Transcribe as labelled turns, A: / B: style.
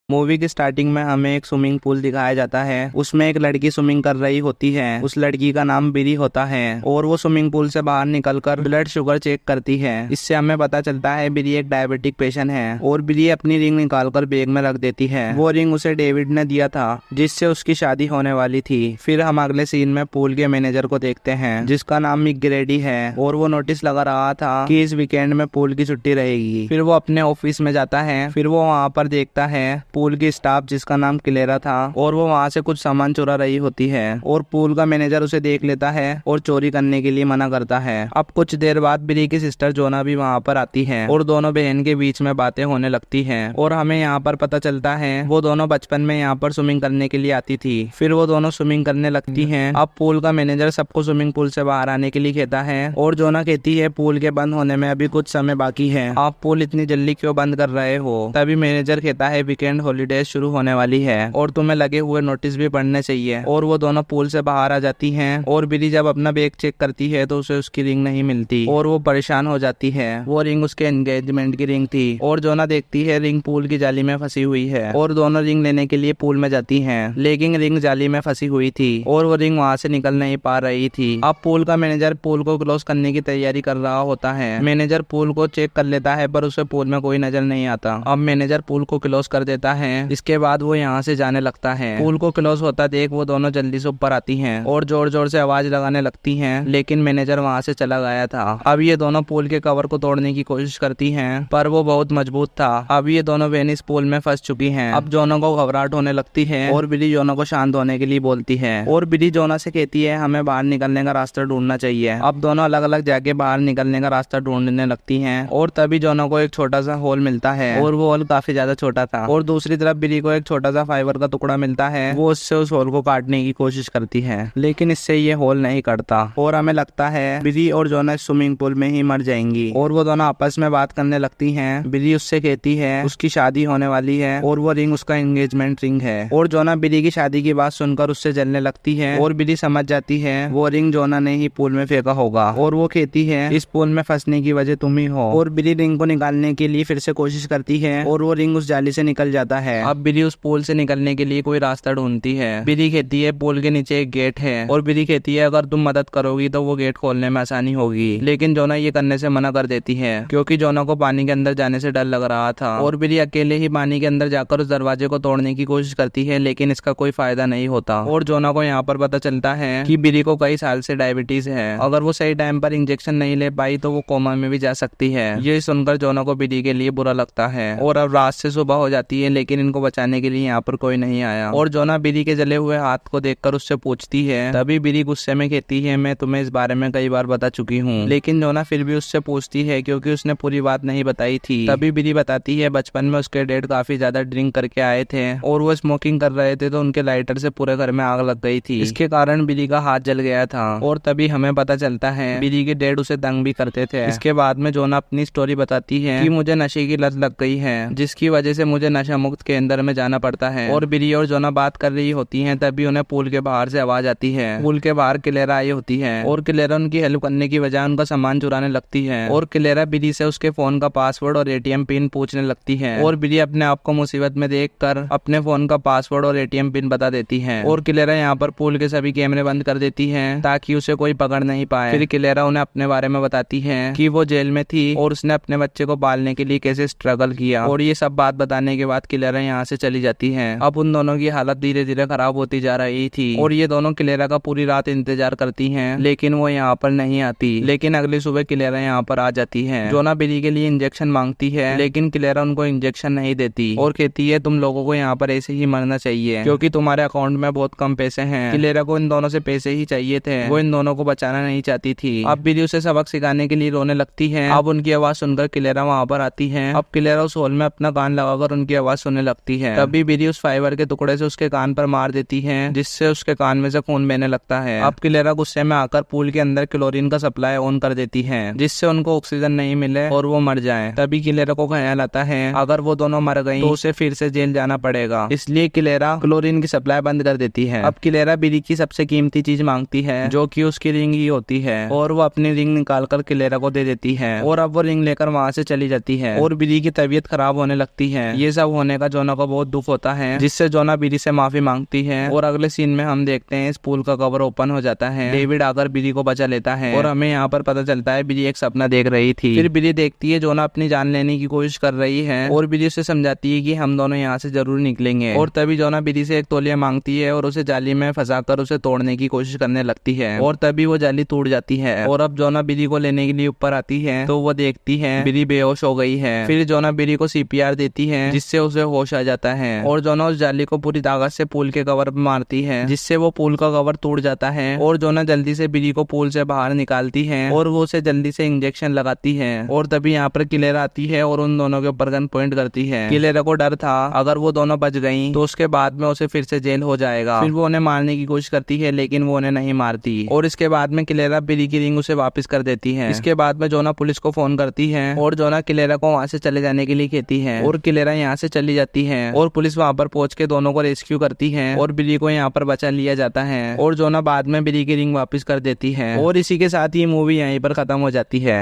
A: Movie की starting में हमें एक स्विमिंग पूल दिखाया जाता है। उसमें एक लड़की स्विमिंग कर रही होती है। उस लड़की का नाम बिरी होता है और वो स्विमिंग पूल से बाहर निकलकर ब्लड शुगर चेक करती है। इससे हमें पता चलता है बिरी एक डायबिटिक पेशेंट है और बिरी अपनी रिंग निकालकर बैग में रख देती है। वो रिंग उसे डेविड ने दिया था जिससे उसकी शादी होने वाली थी। फिर हम अगले सीन में पूल के मैनेजर को देखते हैं जिसका नाम मिक ग्रेडी है और वो नोटिस लगा रहा था कि इस वीकेंड में पूल की छुट्टी रहेगी। फिर वो अपने ऑफिस में जाता है। फिर वो वहाँ पर देखता है पूल की स्टाफ जिसका नाम क्लेरा था और वो वहाँ से कुछ सामान चुरा रही होती है और पूल का मैनेजर उसे देख लेता है और चोरी करने के लिए मना करता है। अब कुछ देर बाद बिरी की सिस्टर जोना भी वहाँ पर आती है और दोनों बहन के बीच में बातें होने लगती हैं और हमें यहाँ पर पता चलता है वो दोनों बचपन में यहाँ पर स्विमिंग करने के लिए आती थी। फिर वो दोनों स्विमिंग करने लगती हैं। अब पूल का मैनेजर सबको स्विमिंग पूल से बाहर आने के लिए कहता है और जोना कहती है पूल के बंद होने में अभी कुछ समय बाकी है, आप पूल इतनी जल्दी क्यों बंद कर रहे हो। तभी मैनेजर कहता है वीकेंड हॉलीडेज शुरू होने वाली है और तुम्हें लगे हुए नोटिस भी पढ़ने चाहिए। और वो दोनों पूल से बाहर आ जाती हैं और बिरी जब अपना बैग चेक करती है तो उसे उसकी रिंग नहीं मिलती और वो परेशान हो जाती है। वो रिंग उसके एंगेजमेंट की रिंग थी और जोना देखती है रिंग पूल की जाली में फंसी हुई है और दोनों रिंग लेने के लिए पूल में जाती हैं लेकिन रिंग जाली में फंसी हुई थी और वो रिंग वहाँ से निकल नहीं पा रही थी। अब पूल का मैनेजर पूल को क्लोज करने की तैयारी कर रहा होता है। मैनेजर पूल को चेक कर लेता है पर उसे पूल में कोई नजर नहीं आता। अब मैनेजर पूल को क्लोज कर देता है। इसके बाद वो यहाँ से जाने लगता है। पूल को क्लोज होता देख वो दोनों जल्दी से ऊपर आती हैं और जोर जोर से आवाज लगाने लगती हैं लेकिन मैनेजर वहाँ से चला गया था। अब ये दोनों पूल के कवर को तोड़ने की कोशिश करती हैं पर वो बहुत मजबूत था। अब ये दोनों बहन इस पूल में फंस चुकी हैं। अब जोना को घबराहट होने लगती है और बिली जोना को शांत होने के लिए बोलती है और बिली जोना से कहती है हमें बाहर निकलने का रास्ता ढूंढना चाहिए। अब दोनों अलग अलग जाके बाहर निकलने का रास्ता ढूंढने लगती हैं और तभी जोना को एक छोटा सा होल मिलता है और वो होल काफी ज्यादा छोटा था और दूसरी तरफ बिली को एक छोटा सा फाइबर का टुकड़ा मिलता है। वो उससे उस होल को काटने की कोशिश करती है लेकिन इससे ये होल नहीं कटता और हमें लगता है बिली और जोना स्विमिंग पूल में ही मर जाएंगी। और वो दोनों आपस में बात करने लगती हैं। बिली उससे कहती है उसकी शादी होने वाली है और वो रिंग उसका एंगेजमेंट रिंग है और जोना बिली की शादी की बात सुनकर उससे जलने लगती है और बिली समझ जाती है वो रिंग जोना ने ही पूल में फेंका होगा और वो कहती है इस पूल में फंसने की वजह तुम ही हो। और बिली रिंग को निकालने के लिए फिर से कोशिश करती है और वो रिंग उस जाली से निकल जाता है। अब बिली उस पूल से निकलने के लिए कोई रास्ता ढूंढती है। बिली कहती है पूल के नीचे एक गेट है और बिली कहती है अगर तुम मदद करोगी तो वो गेट खोलने में आसानी होगी लेकिन जोना ये करने से मना कर देती है क्योंकि जोना को पानी के अंदर जाने से डर लग रहा था और बिली अकेले ही पानी के अंदर जाकर उस दरवाजे को तोड़ने की कोशिश करती है लेकिन इसका कोई फायदा नहीं होता। और जोना को यहाँ पर पता चलता है कि बिली को कई साल से डायबिटीज है, अगर वो सही टाइम पर इंजेक्शन नहीं ले पाई तो वो कोमा में भी जा सकती है। ये सुनकर जोना को बिली के लिए बुरा लगता है और अब रात से सुबह हो जाती है लेकिन इनको बचाने के लिए यहाँ पर कोई नहीं आया। और जोना बिली के जले हुए हाथ को देखकर उससे पूछती है। तभी बिली गुस्से में कहती है मैं तुम्हें इस बारे में कई बार बता चुकी हूँ। लेकिन जोना फिर भी उससे पूछती है क्योंकि उसने पूरी बात नहीं बताई थी। तभी बिली बताती है बचपन में उसके डैड काफी ज्यादा ड्रिंक करके आए थे और वो स्मोकिंग कर रहे थे तो उनके लाइटर से पूरे घर में आग लग गई थी। इसके कारण बिली का हाथ जल गया था और तभी हमें पता चलता है बिली के डैड उसे तंग भी करते थे। इसके बाद में जोना अपनी स्टोरी बताती है कि मुझे नशे की लत लग गई है जिसकी वजह से मुझे नशा मुक्त केंद्र में जाना पड़ता है। और बिली और जोना बात कर रही होती हैं तभी उन्हें पूल के बाहर से आवाज आती है। पूल के बाहर क्लेरा आई होती है और क्लेरा उनकी हेल्प करने की बजाय उनका सामान चुराने लगती है और क्लेरा बिली से उसके फोन का पासवर्ड और एटीएम पिन पूछने लगती है और बिली अपने आप को मुसीबत में देखकर अपने फोन का पासवर्ड और एटीएम पिन बता देती है। और क्लेरा यहाँ पर पूल के सभी कैमरे बंद कर देती है ताकि उसे कोई पकड़ नहीं पाए। फिर क्लेरा उन्हें अपने बारे में बताती है कि वो जेल में थी और उसने अपने बच्चे को पालने के लिए कैसे स्ट्रगल किया और ये सब बात बताने के बाद क्लेरा यहाँ से चली जाती है। अब उन दोनों की हालत धीरे धीरे खराब होती जा रही थी और ये दोनों क्लेरा का पूरी रात इंतजार करती हैं लेकिन वो यहाँ पर नहीं आती। लेकिन अगली सुबह क्लेरा यहाँ पर आ जाती है। जोना बिली के लिए इंजेक्शन मांगती है लेकिन क्लेरा उनको इंजेक्शन नहीं देती और कहती है तुम लोगों को यहाँ पर ऐसे ही मरना चाहिए क्योंकि तुम्हारे अकाउंट में बहुत कम पैसे हैं। क्लेरा को इन दोनों से पैसे ही चाहिए थे, वो इन दोनों को बचाना नहीं चाहती थी। अब बिली उसे सबक सिखाने के लिए रोने लगती है। अब उनकी आवाज सुनकर क्लेरा वहाँ पर आती है। अब क्लेरा उस होल में अपना कान लगाकर उनकी आवाज सुनने लगती है। तभी बिली उस फाइबर के टुकड़े से उसके कान पर मार देती है जिससे उसके कान में से खून बहने लगता है। अब क्लेरा गुस्से में आकर पूल के अंदर क्लोरीन का सप्लाई ऑन कर देती है जिससे उनको ऑक्सीजन नहीं मिले और वो मर जाए। तभी क्लेरा को ख्याल आता है अगर वो दोनों मर गई तो उसे फिर से जेल जाना पड़ेगा, इसलिए क्लेरा क्लोरीन की सप्लाई बंद कर देती है। अब क्लेरा बिली की सबसे कीमती चीज मांगती है जो कि उसकी रिंग ही होती है और वो अपनी रिंग निकालकर क्लेरा को दे देती है और अब वो रिंग लेकर वहाँ से चली जाती है और बिली की तबीयत खराब होने लगती है। ये सब होने का जोना को बहुत दुख होता है, जिससे जोना बिली से माफी मांगती है। और अगले सीन में हम देखते हैं इस पूल का कवर ओपन हो जाता है, डेविड आकर बिली को बचा लेता है और हमें यहाँ पर पता चलता है बिली एक सपना देख रही थी। फिर बिली देखती है जोना अपनी जान लेने की कोशिश कर रही है और बिली उसे समझाती है कि हम दोनों यहाँ से जरूर निकलेंगे। और तभी जोना बिली से एक तौलिया मांगती है और उसे जाली में फंसाकर उसे तोड़ने की कोशिश करने लगती है और तभी वो जाली टूट जाती है। और अब जोना बिली को लेने के लिए ऊपर आती है तो वो देखती है बिली बेहोश हो गई है। फिर जोना बिली को CPR देती है, जिससे उसे होश आ जाता है और जोना उस जाली को पूरी ताकत से पूल के कवर पर मारती है, जिससे वो पूल का कवर टूट जाता है। और जोना जल्दी से बिली को पूल से बाहर निकालती है और वो उसे जल्दी से इंजेक्शन लगाती है। और तभी यहाँ पर क्लेरा आती है और उन दोनों के ऊपर गन पॉइंट करती है। क्लेरा को डर था अगर वो दोनों बच गई तो उसके बाद में उसे फिर से जेल हो जाएगा। फिर वो उन्हें मारने की कोशिश करती है लेकिन वो उन्हें नहीं मारती और इसके बाद में क्लेरा बिली की रिंग उसे वापस कर देती है। इसके बाद में जोना पुलिस को फोन करती है और जोना क्लेरा को वहाँ से चले जाने के लिए कहती है और क्लेरा यहाँ से चली जाती है और पुलिस वहाँ पर पहुंच के दोनों को रेस्क्यू करती है और बिली को यहाँ पर बचा लिया जाता है और जोना बाद में बिली की रिंग वापस कर देती है। और इसी के साथ ही मूवी यहीं पर खत्म हो जाती है।